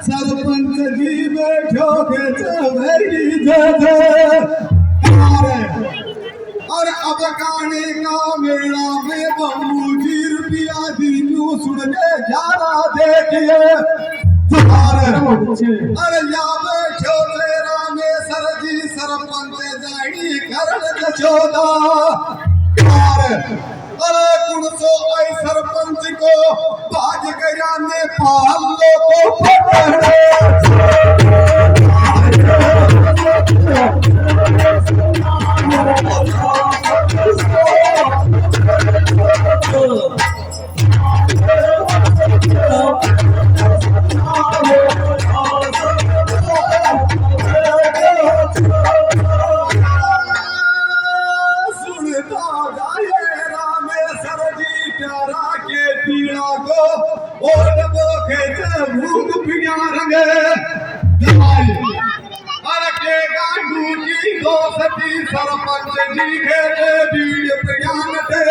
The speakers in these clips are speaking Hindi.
सरपंच जी बैठो के चवरी और अब गाने का मेला में बम्बू जी रुपया दीनू सुन के जाना देखिए अरे या बैठो तेरा में सर जी सरपंच जानी करण चौदा अरे कुण सो आई सरपंच को बाज गया ने पाल लो को पकड़े भूख पिया रंगे दोस्ती सरपंच जी के बीड़ प्रयान थे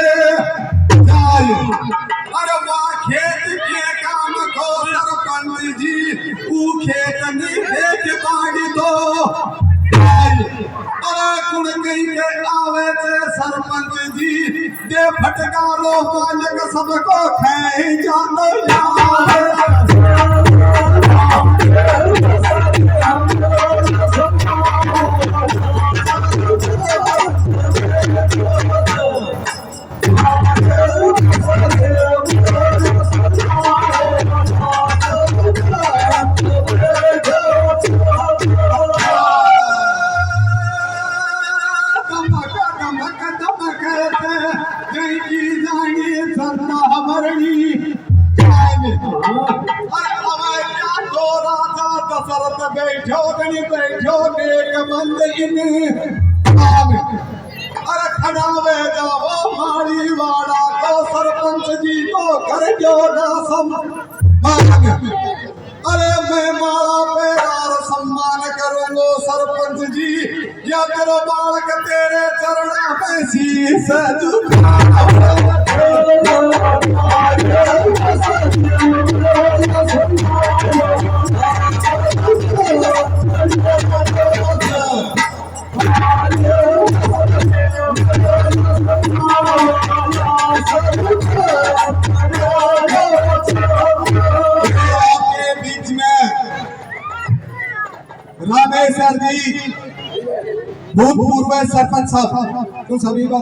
अरे वाह खेत के काम को सरपंच जी ऊ खेत नहीं देख पाड़ी तो अरे कुण गई के आवे थे सरपंच जी दे फटकारो मालिक सबको खाई जानो यार बैठो गणी बैठो नेक बंद इन अरे खड़ावे जाओ मारी वाड़ा को सरपंच जी को कर जो ना सम अरे मैं मारा पे और सम्मान करूंगा सरपंच जी या तेरा बालक तेरे चरणा में शीश रामेश्वर जी भूतपूर्व सरपंच साहब तो सभी